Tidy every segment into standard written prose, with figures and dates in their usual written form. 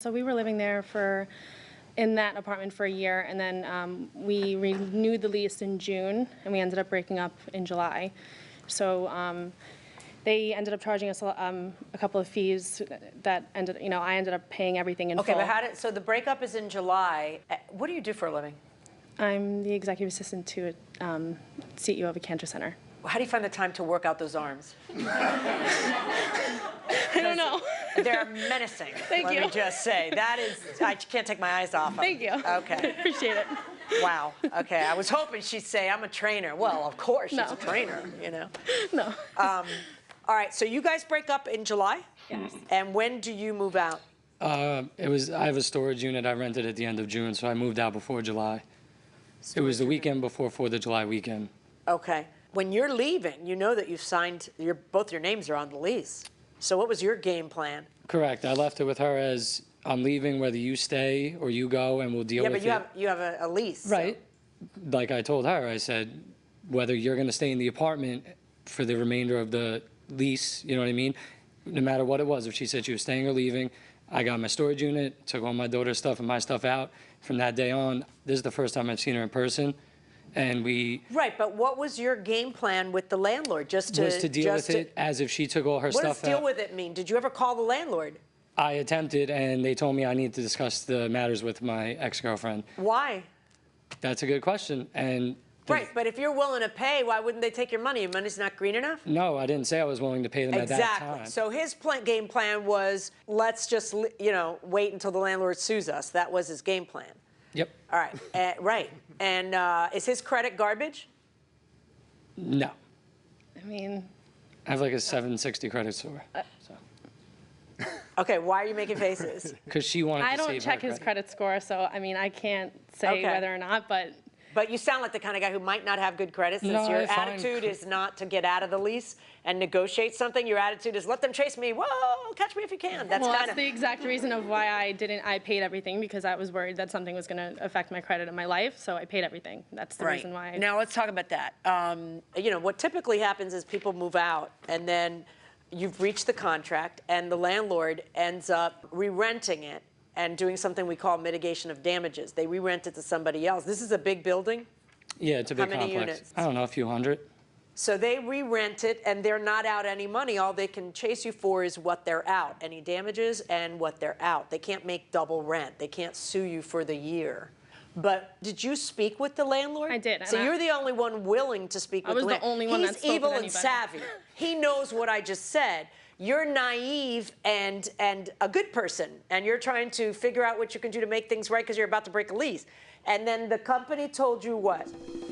So we were living there in that apartment for a year, and then we renewed the lease in June, and we ended up breaking up in July. So they ended up charging us a couple of fees that I ended up paying everything in full. Okay, but so the breakup is in July. What do you do for a living? I'm the executive assistant to a CEO of a cancer center. How do you find the time to work out those arms? I don't know. They're menacing. Thank you. Let me just say. That is, I can't take my eyes off them. Thank you. Okay. Appreciate it. Wow. Okay. I was hoping she'd say, I'm a trainer. Well, of course, she's No. a trainer, you know. No. All right. So you guys break up in July? Yes. And when do you move out? I have a storage unit I rented at the end of June, so I moved out before July. It was the weekend before 4th of July weekend. Okay. When you're leaving, you know that you've signed, both your names are on the lease. So what was your game plan? Correct. I left it with her as, I'm leaving, whether you stay or you go, and we'll deal with it. Yeah, but you have a lease. Right. So. Like I told her, I said, whether you're going to stay in the apartment for the remainder of the lease, you know what I mean? No matter what it was, if she said she was staying or leaving, I got my storage unit, took all my daughter's stuff and my stuff out. From that day on, this is the first time I've seen her in person. And we... Right, but what was your game plan with the landlord? Just to deal with it as if she took all her stuff out. What does deal with it mean? Did you ever call the landlord? I attempted, and they told me I need to discuss the matters with my ex-girlfriend. Why? That's a good question. And right, but if you're willing to pay, why wouldn't they take your money? Your money's not green enough? No, I didn't say I was willing to pay them at that time. Exactly. So his game plan was, let's just, wait until the landlord sues us. That was his game plan. Yep. All right. Right. And is his credit garbage? No. I mean... I have like a 760 credit score. So. Okay, why are you making faces? Because she wanted to save her I don't check his credit score, so, I mean, I can't say whether or not, but... But you sound like the kind of guy who might not have good credit, since your attitude is not to get out of the lease and negotiate something. Your attitude is, let them chase me. Whoa, catch me if you can. That's the exact reason of why I paid everything, because I was worried that something was going to affect my credit in my life, so I paid everything. That's the reason why. Now let's talk about that. What typically happens is people move out, and then you've reached the contract, and the landlord ends up re-renting it and doing something we call mitigation of damages. They re-rent it to somebody else. This is a big building? Yeah, it's a big complex. How many units? I don't know, a few hundred. So they re-rent it, and they're not out any money. All they can chase you for is what they're out, any damages and what they're out. They can't make double rent. They can't sue you for the year. But did you speak with the landlord? I did. So you're the only one willing to speak with the landlord. I was the only one that spoke with anybody. He's evil and savvy. He knows what I just said. You're naive and a good person, and you're trying to figure out what you can do to make things right because you're about to break a lease. And then the company told you what?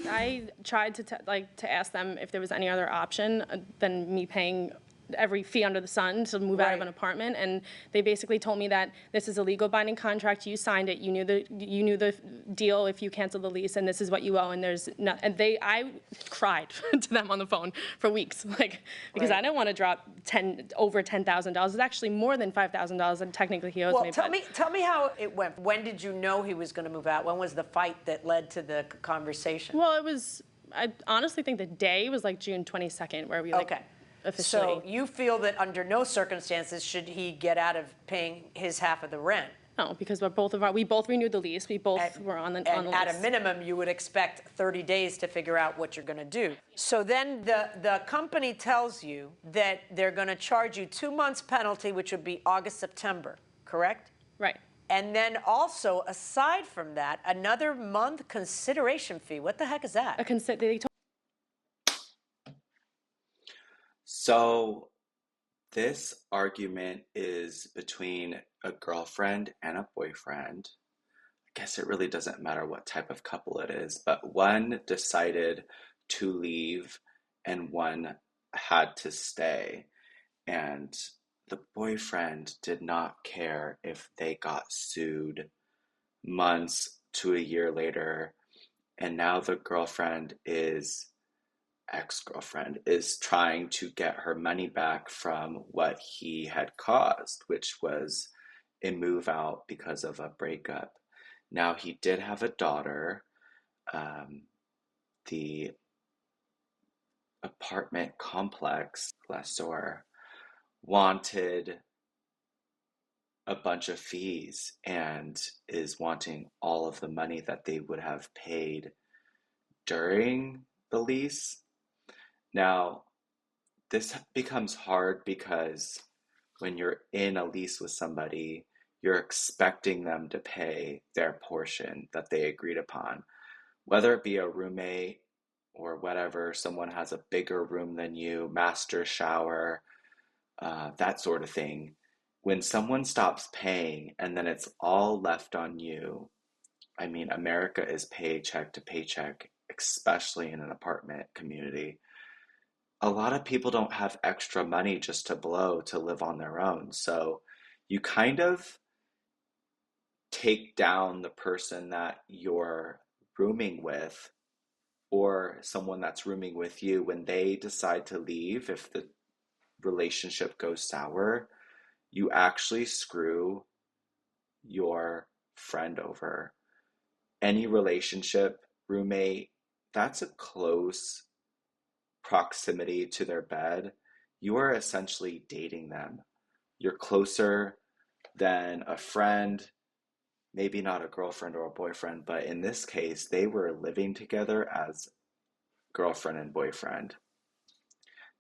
I tried to ask them if there was any other option than me paying every fee under the sun to move out of an apartment, and they basically told me that this is a legal binding contract. You signed it. You knew the deal if you canceled the lease, and this is what you owe. And there's no, and I cried to them on the phone for weeks, because I didn't want to drop over $10,000. It's actually more than $5,000 that technically he owes me. Well, tell me how it went. When did you know he was going to move out? When was the fight that led to the conversation? Well, I honestly think the day was like June 22nd, where we officially. So you feel that under no circumstances should he get out of paying his half of the rent? No, because we both renewed the lease. We both were on the lease. And at a minimum, you would expect 30 days to figure out what you're going to do. So then the company tells you that they're going to charge you 2 months penalty, which would be August, September, correct? Right. And then also, aside from that, another month consideration fee. What the heck is that? So this argument is between a girlfriend and a boyfriend. I guess it really doesn't matter what type of couple it is, but one decided to leave and one had to stay. And the boyfriend did not care if they got sued months to a year later. And now the ex-girlfriend is trying to get her money back from what he had caused, which was a move out because of a breakup. Now, he did have a daughter. The apartment complex lessor wanted a bunch of fees and is wanting all of the money that they would have paid during the lease. Now, this becomes hard because when you're in a lease with somebody, you're expecting them to pay their portion that they agreed upon, whether it be a roommate or whatever, someone has a bigger room than you, master shower, that sort of thing. When someone stops paying and then it's all left on you, I mean, America is paycheck to paycheck, especially in an apartment community. A lot of people don't have extra money just to blow to live on their own. So you kind of take down the person that you're rooming with or someone that's rooming with you when they decide to leave. If the relationship goes sour, you actually screw your friend over. Any relationship, roommate, that's a close proximity to their bed. You are essentially dating them. You're closer than a friend, maybe not a girlfriend or a boyfriend, but in this case, they were living together as girlfriend and boyfriend.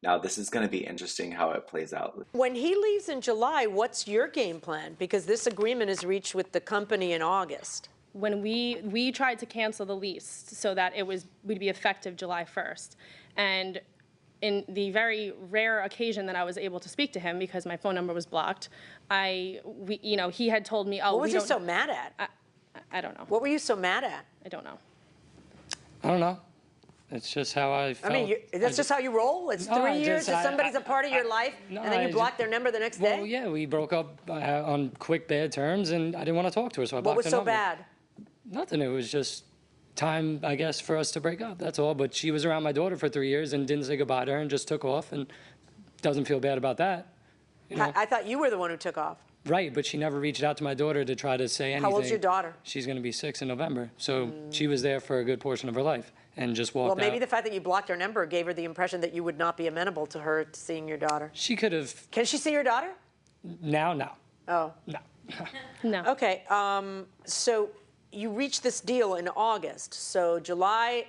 Now, this is going to be interesting how it plays out. When he leaves in July, what's your game plan? Because this agreement is reached with the company in August. When we tried to cancel the lease so that we'd be effective July 1st. And in the very rare occasion that I was able to speak to him because my phone number was blocked, he had told me, what was he so mad at? I don't know. What were you so mad at? I don't know. I don't know. It's just how I felt. I mean, that's just how you roll? It's 3 years that somebody's a part of your life, and then you block their number the next day? Well, yeah, we broke up on quick, bad terms, and I didn't want to talk to her, so I blocked her number. What was so bad? Nothing. It was just time, I guess, for us to break up. That's all. But she was around my daughter for 3 years and didn't say goodbye to her and just took off, and doesn't feel bad about that. You know? I thought you were the one who took off. Right, but she never reached out to my daughter to try to say anything. How old's your daughter? She's going to be 6 in November. So she was there for a good portion of her life and just walked out. Well, maybe the fact that you blocked her number gave her the impression that you would not be amenable to her seeing your daughter. She could have. Can she see your daughter? Now, no. Oh. No. No. Okay, so you reached this deal in August, so July,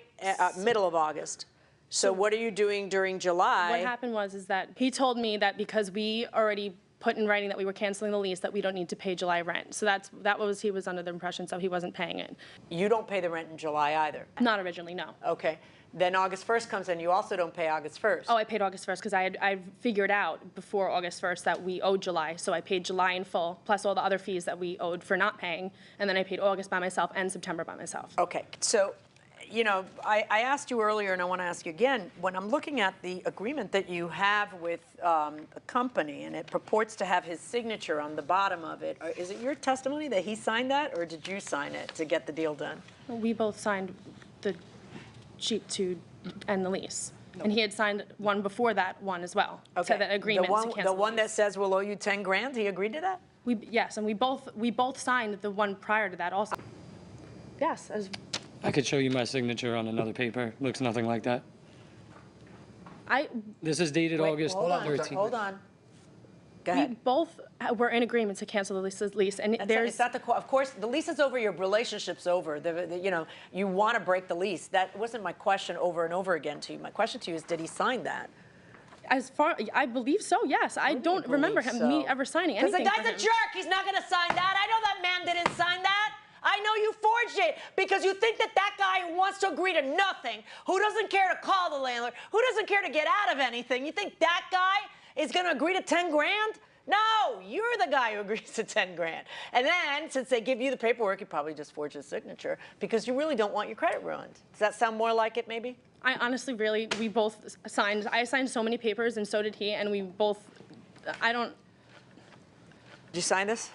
middle of August. So what are you doing during July? What happened is that he told me that because we already put in writing that we were canceling the lease, that we don't need to pay July rent. So he was under the impression, so he wasn't paying it. You don't pay the rent in July either? Not originally, no. Okay. Then August 1st comes in, you also don't pay August 1st. Oh, I paid August 1st because I figured out before August 1st that we owed July. So I paid July in full, plus all the other fees that we owed for not paying. And then I paid August by myself and September by myself. Okay, so, I asked you earlier, and I want to ask you again, when I'm looking at the agreement that you have with a company, and it purports to have his signature on the bottom of it, is it your testimony that he signed that, or did you sign it to get the deal done? We both signed the sheet to end the lease. And he had signed one before that one as well. Okay. So that agreement to cancel the one lease. that says we'll owe you 10 grand, he agreed to that? Yes, and we both signed the one prior to that also. Yes, I could show you my signature on another paper. Looks nothing like that. This is dated August 13th. Hold on. Go we ahead. both were in agreement to cancel the lease, and It's not of course, the lease is over, your relationship's over. You want to break the lease. That wasn't my question over and over again to you. My question to you is, did he sign that? I believe so, yes. I don't remember me ever signing anything. Because the guy's a jerk. He's not going to sign that. I know that man didn't sign that. I know you forged it because you think that guy who wants to agree to nothing, who doesn't care to call the landlord, who doesn't care to get out of anything, you think that guy is going to agree to 10 grand? No, you're the guy who agrees to 10 grand. And then, since they give you the paperwork, you probably just forge his signature because you really don't want your credit ruined. Does that sound more like it, maybe? I honestly, we both signed. I signed so many papers, and so did he, and we both, Did you sign this?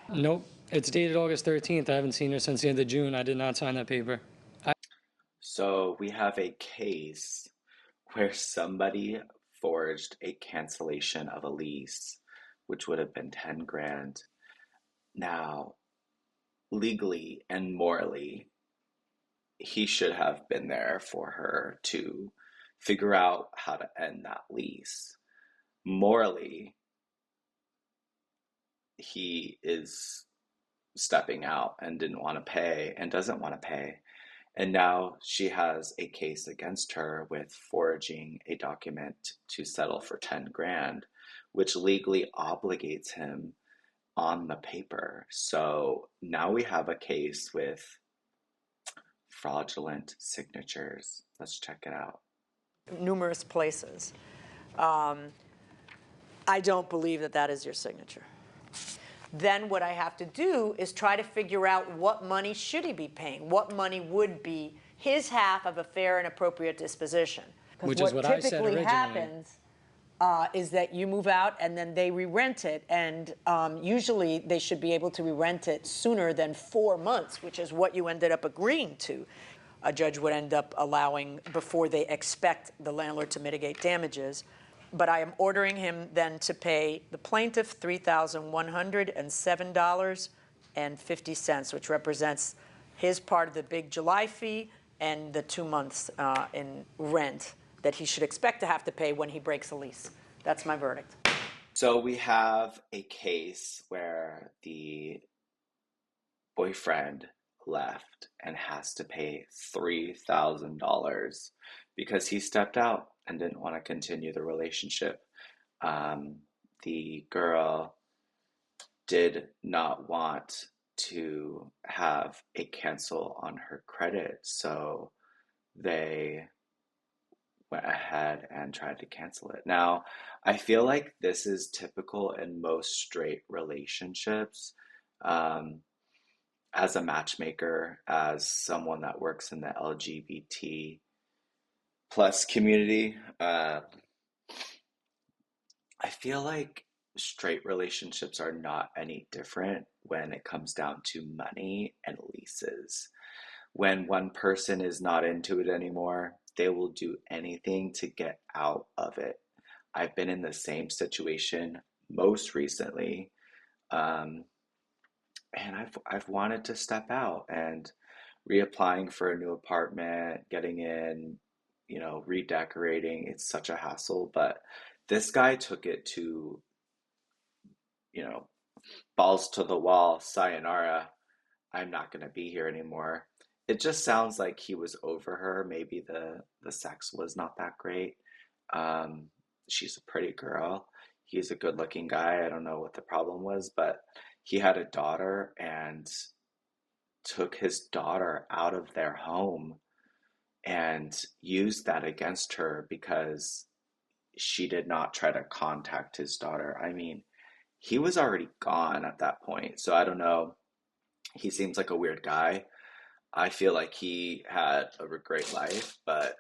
Nope. It's dated August 13th. I haven't seen her since the end of June. I did not sign that paper. So we have a case where somebody forged a cancellation of a lease, which would have been 10 grand. Now, legally and morally, he should have been there for her to figure out how to end that lease. Morally, he is stepping out and didn't want to pay and doesn't want to pay. And now she has a case against her with forging a document to settle for 10 grand, which legally obligates him on the paper. So now we have a case with fraudulent signatures. Let's check it out. Numerous places. I don't believe that that is your signature. Then what I have to do is try to figure out what money should he be paying, what money would be his half of a fair and appropriate disposition. Which is what I said typically originally. happens is that you move out and then they re-rent it, and usually they should be able to re-rent it sooner than 4 months, which is what you ended up agreeing to. A judge would end up allowing before they expect the landlord to mitigate damages. But I am ordering him then to pay the plaintiff $3,107.50, which represents his part of the big July fee and the 2 months in rent that he should expect to have to pay when he breaks a lease. That's my verdict. So we have a case where the boyfriend left and has to pay $3,000 because he stepped out and didn't want to continue the relationship. The girl did not want to have a cancel on her credit, so they went ahead and tried to cancel it. Now, I feel like this is typical in most straight relationships. As a matchmaker, as someone that works in the LGBT plus community, I feel like straight relationships are not any different when it comes down to money and leases. When one person is not into it anymore, they will do anything to get out of it. I've been in the same situation most recently, and I've wanted to step out, and reapplying for a new apartment, getting in, redecorating. It's such a hassle, but this guy took it to, balls to the wall, sayonara, I'm not going to be here anymore. It just sounds like he was over her. Maybe the sex was not that great. She's a pretty girl. He's a good looking guy. I don't know what the problem was, but he had a daughter and took his daughter out of their home and used that against her because she did not try to contact his daughter. I mean, he was already gone at that point. So I don't know. He seems like a weird guy. I feel like he had a great life, but